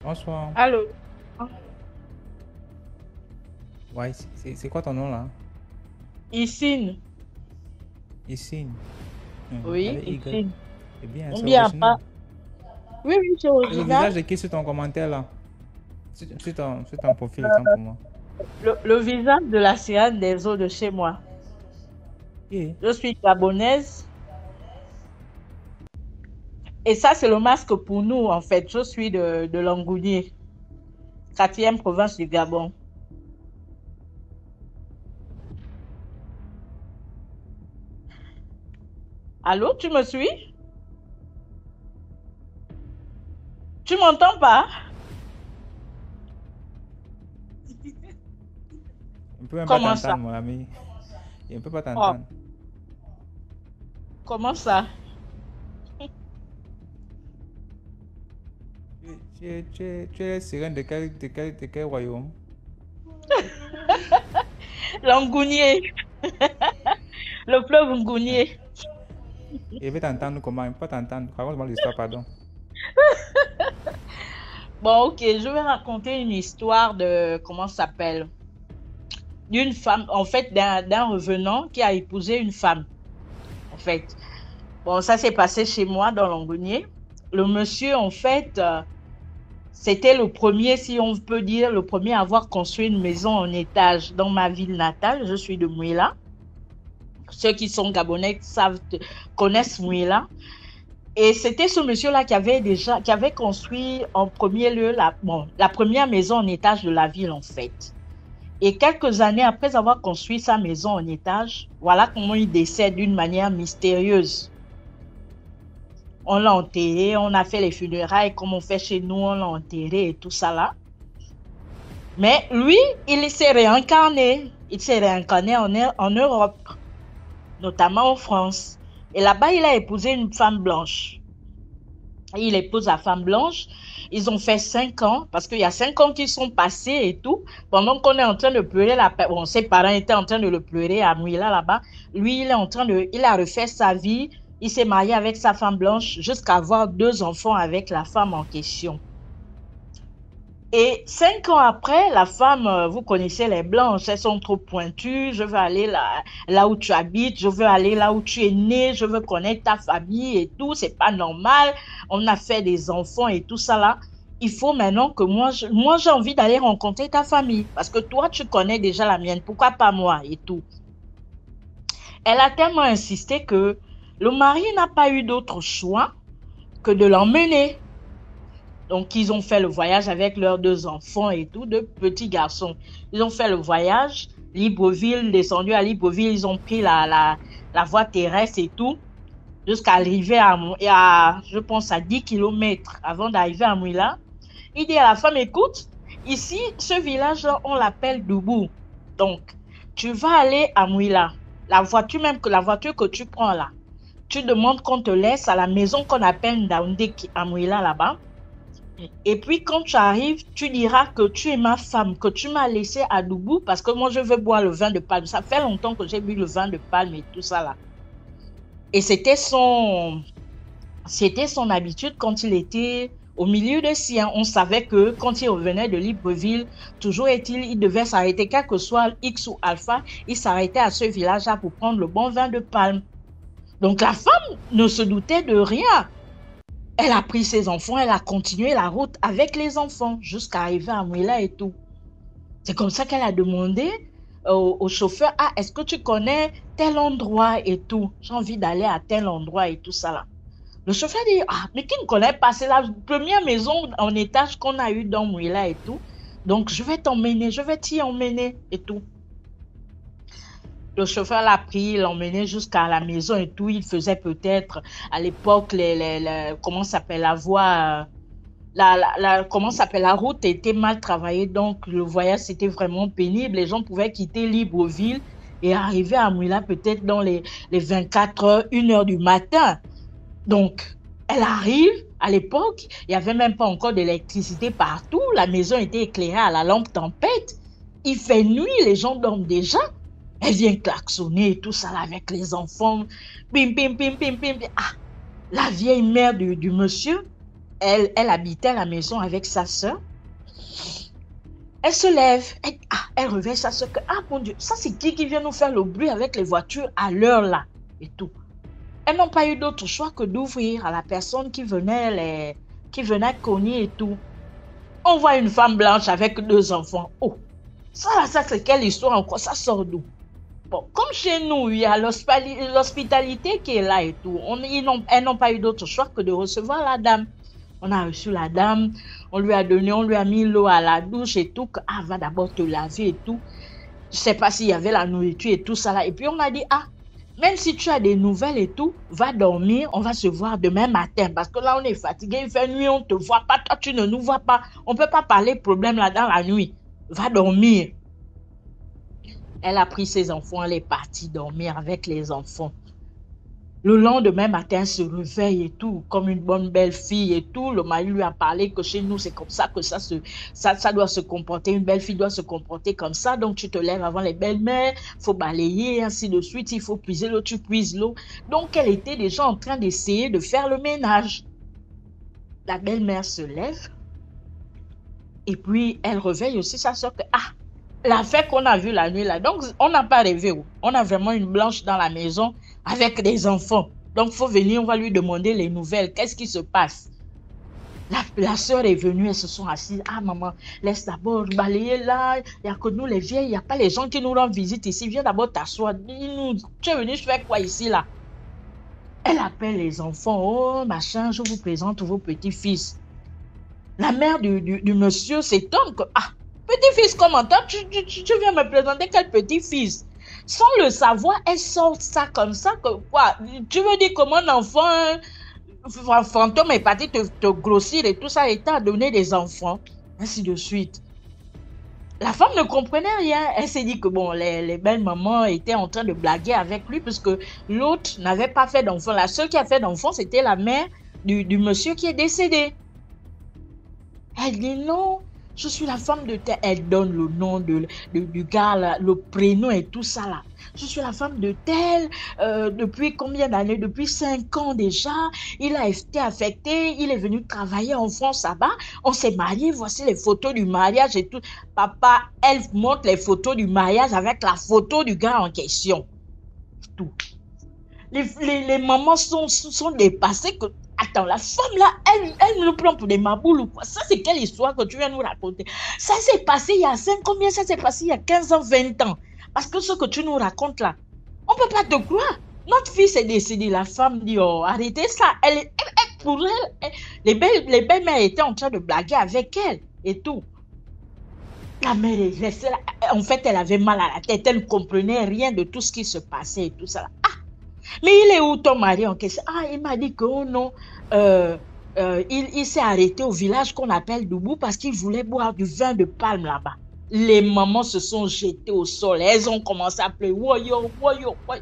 Bonsoir. Allô? Ouais, c'est quoi ton nom là? Ici, Issine. oui, Avec Y. ici. C'est bien, Ou c'est bien original. pas. Oui, oui, c'est C'est le visage original. de qui sur ton commentaire là? Sur ton profil, autant pour moi. Le visage de la sirène des eaux de chez moi. Et Je suis gabonaise et ça, c'est le masque pour nous, en fait. Je suis de Langounier, quatrième province du Gabon. Allô, tu me suis? Tu m'entends pas? on ne peut même pas Comment ça? t'entendre, mon ami. Il ne peut pas Oh, t'entendre. comment ça? Tu es sirène de quel royaume? Langounier, le fleuve Ngounier. Il veut t'entendre comment? Il ne peut pas t'entendre. Raconte-moi l'histoire, pardon. Bon, ok, je vais raconter une histoire de, comment ça s'appelle? D'une femme, en fait, d'un revenant qui a épousé une femme, en fait. Bon, ça s'est passé chez moi dans Longonier. Le monsieur, en fait, c'était le premier, si on peut dire, le premier à avoir construit une maison en étage dans ma ville natale. Je suis de Mouila. Ceux qui sont gabonais savent, connaissent Mouila. Et c'était ce monsieur-là qui avait construit en premier lieu la première maison en étage de la ville, en fait. Et quelques années après avoir construit sa maison en étage, voilà comment il décède d'une manière mystérieuse. On l'a enterré, on a fait les funérailles comme on fait chez nous, on l'a enterré et tout ça là. Mais lui, il s'est réincarné. Il s'est réincarné en Europe, notamment en France. Et là-bas, il a épousé une femme blanche. Il épouse la femme blanche. Ils ont fait 5 ans, parce qu'il y a 5 ans qui sont passés et tout. Pendant qu'on est en train de pleurer, bon, ses parents étaient en train de le pleurer à Mouila là-bas. Lui, il a refait sa vie. Il s'est marié avec sa femme blanche jusqu'à avoir 2 enfants avec la femme en question. Et 5 ans après, la femme, vous connaissez les blanches, elles sont trop pointues. Je veux aller là où tu habites, je veux aller là où tu es né, je veux connaître ta famille et tout. C'est pas normal. On a fait des enfants et tout ça là. Il faut maintenant que moi j'ai envie d'aller rencontrer ta famille parce que toi, tu connais déjà la mienne. Pourquoi pas moi et tout. Elle a tellement insisté que le mari n'a pas eu d'autre choix que de l'emmener. Donc, ils ont fait le voyage avec leurs 2 enfants et tout, 2 petits garçons. Ils ont fait le voyage, Libreville, descendu à Libreville, ils ont pris la voie terrestre et tout, jusqu'à arriver je pense, à 10 kilomètres avant d'arriver à Mouila. Il dit à la femme, écoute, ici, ce village-là, on l'appelle Doubou. Donc, tu vas aller à Mouila. La voiture que tu prends là, tu demandes qu'on te laisse à la maison qu'on appelle Ndaoundé à Mouila là-bas. Et puis, quand tu arrives, tu diras que tu es ma femme, que tu m'as laissé à Doubou parce que moi, je veux boire le vin de palme. Ça fait longtemps que j'ai bu le vin de palme et tout ça là. Et c'était son habitude quand il était au milieu des siens. On savait que quand il revenait de Libreville, toujours il devait s'arrêter, quel que soit X ou Alpha, il s'arrêtait à ce village-là pour prendre le bon vin de palme. Donc, la femme ne se doutait de rien. Elle a pris ses enfants, elle a continué la route avec les enfants jusqu'à arriver à Mouila et tout. C'est comme ça qu'elle a demandé au chauffeur, ah, est-ce que tu connais tel endroit et tout? J'ai envie d'aller à tel endroit et tout ça là. Le chauffeur dit, ah, mais qui ne connaît pas? C'est la première maison en étage qu'on a eue dans Mouila et tout. Donc, je vais t'emmener, je vais t'y emmener et tout. Le chauffeur l'a pris, l'a emmené jusqu'à la maison et tout. Il faisait peut-être, à l'époque, comment s'appelle, la voie, comment s'appelle, la route était mal travaillée. Donc, le voyage, c'était vraiment pénible. Les gens pouvaient quitter Libreville et arriver à Mouila peut-être dans les 24 heures, 1 heure du matin. Donc, elle arrive, à l'époque, il n'y avait même pas encore d'électricité partout. La maison était éclairée à la lampe tempête. Il fait nuit, les gens dorment déjà. Elle vient klaxonner et tout ça là, avec les enfants. Bim, bim, bim, bim, bim. Ah, la vieille mère du monsieur, elle habitait à la maison avec sa soeur. Elle se lève, elle réveille sa soeur. Ah mon Dieu, ça c'est qui vient nous faire le bruit avec les voitures à l'heure là et tout. Elles n'ont pas eu d'autre choix que d'ouvrir à la personne qui venait cogner et tout. On voit une femme blanche avec 2 enfants. Oh, ça c'est quelle histoire encore? Ça sort d'où? Bon, comme chez nous, il y a l'hospitalité qui est là et tout. Elles n'ont pas eu d'autre choix que de recevoir la dame. On a reçu la dame, on lui a mis l'eau à la douche et tout. Va d'abord te laver et tout. Je ne sais pas s'il y avait la nourriture et tout ça là. Et puis on a dit, même si tu as des nouvelles et tout, va dormir, on va se voir demain matin. Parce que là, on est fatigué, il fait nuit, on ne te voit pas, toi, tu ne nous vois pas. On ne peut pas parler problème là dans la nuit. Va dormir. Elle a pris ses enfants, elle est partie dormir avec les enfants. Le lendemain matin, elle se réveille et tout, comme une bonne belle fille et tout. Le mari lui a parlé que chez nous, c'est comme ça que ça doit se comporter. Une belle fille doit se comporter comme ça. Donc, tu te lèves avant les belles-mères, il faut balayer, ainsi de suite. Il faut puiser l'eau, tu puises l'eau. Donc, elle était déjà en train d'essayer de faire le ménage. La belle-mère se lève et puis elle réveille aussi sa soeur que, l'affaire qu'on a vue la nuit là. Donc, on n'a pas rêvé. On a vraiment une blanche dans la maison avec des enfants. Donc, il faut venir, on va lui demander les nouvelles. Qu'est-ce qui se passe? La soeur est venue, elles se sont assises. Maman, laisse d'abord balayer là. Il n'y a que nous les vieilles, il n'y a pas les gens qui nous rendent visite ici. Viens d'abord t'asseoir. Dis-nous, tu es venu faire quoi ici là? Elle appelle les enfants. Oh, machin, je vous présente vos petits-fils. La mère du monsieur s'étonne que, petit-fils, comment toi, tu viens me présenter quel petit-fils? Sans le savoir, elle sort ça comme ça, que quoi? Tu veux dire que mon enfant, un fantôme est parti te grossir et tout ça, et t'a donné des enfants, ainsi de suite. La femme ne comprenait rien. Elle s'est dit que bon, les belles mamans étaient en train de blaguer avec lui, puisque l'autre n'avait pas fait d'enfant. La seule qui a fait d'enfant, c'était la mère du monsieur qui est décédé. Elle dit non, je suis la femme de tel. Elle donne le nom du gars, là, le prénom et tout ça là. Je suis la femme de tel, depuis combien d'années? Depuis 5 ans déjà. Il a été affecté, il est venu travailler en France là-bas. On s'est mariés, voici les photos du mariage et tout. Papa, elle montre les photos du mariage avec la photo du gars en question. Tout. Les mamans sont dépassées que... Attends, la femme là, elle nous prend pour des maboules ou quoi? Ça, c'est quelle histoire que tu viens nous raconter? Ça s'est passé il y a 5 combien? Ça s'est passé il y a 15 ans, 20 ans. Parce que ce que tu nous racontes là, on ne peut pas te croire. Notre fils est décédé. La femme dit, oh, arrêtez ça. Pour elle, les belles-mères étaient en train de blaguer avec elle et tout. La mère est restée là. En fait, elle avait mal à la tête. Elle ne comprenait rien de tout ce qui se passait et tout ça. Mais il est où ton mari en question? Il m'a dit que oh non, il s'est arrêté au village qu'on appelle Doubou parce qu'il voulait boire du vin de palme là-bas. Les mamans se sont jetées au sol. Elles ont commencé à pleurer. Woyo, woyo, woyo.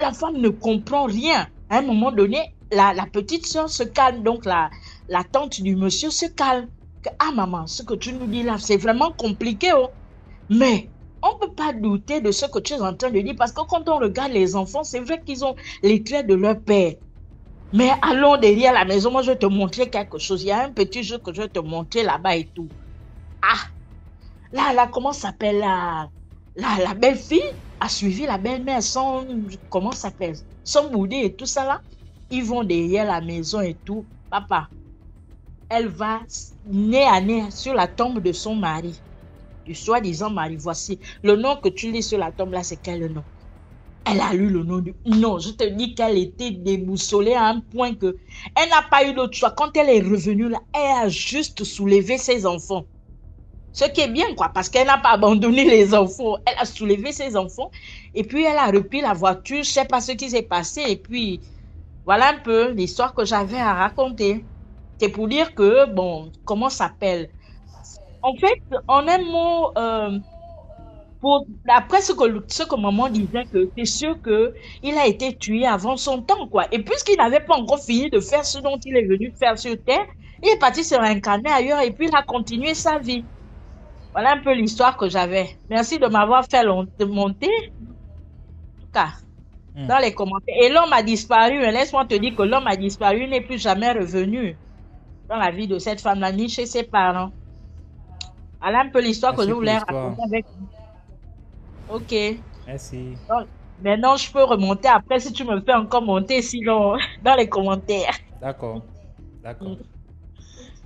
La femme ne comprend rien. À un moment donné, la petite soeur se calme. Donc, la tante du monsieur se calme. Maman, ce que tu nous dis là, c'est vraiment compliqué. Oh. Mais... on ne peut pas douter de ce que tu es en train de dire parce que quand on regarde les enfants, c'est vrai qu'ils ont les traits de leur père. Mais allons derrière la maison, moi je vais te montrer quelque chose. Il y a un petit jeu que je vais te montrer là-bas et tout. Là, comment s'appelle la belle-fille a suivi la belle-mère sans, comment s'appelle, sans bouder et tout ça là. Ils vont derrière la maison et tout. Papa, elle va nez à nez sur la tombe de son mari. Du soi-disant mari, voici le nom que tu lis sur la tombe là, c'est quel nom? Elle a lu le nom du... Non, je te dis qu'elle était déboussolée à un point que elle n'a pas eu d'autre choix. Quand elle est revenue là, elle a juste soulevé ses enfants. Ce qui est bien quoi, parce qu'elle n'a pas abandonné les enfants. Elle a soulevé ses enfants et puis elle a repris la voiture. Je ne sais pas ce qui s'est passé et puis voilà un peu l'histoire que j'avais à raconter. C'est pour dire que, bon, comment ça s'appelle? En fait, en un mot, après ce que maman disait, que c'est sûr qu'il a été tué avant son temps, quoi. Et puisqu'il n'avait pas encore fini de faire ce dont il est venu faire sur Terre, il est parti se réincarner ailleurs et puis il a continué sa vie. Voilà un peu l'histoire que j'avais. Merci de m'avoir fait monter, en tout cas, dans les commentaires. Et l'homme a disparu. Laisse-moi te dire que l'homme a disparu, il n'est plus jamais revenu. dans la vie de cette femme-là, ni chez ses parents. Voilà un peu l'histoire que je Merci pour voulais l'histoire. raconter avec vous. Ok. Merci. Donc, maintenant, je peux remonter après si tu me fais encore monter sinon dans les commentaires. D'accord. D'accord.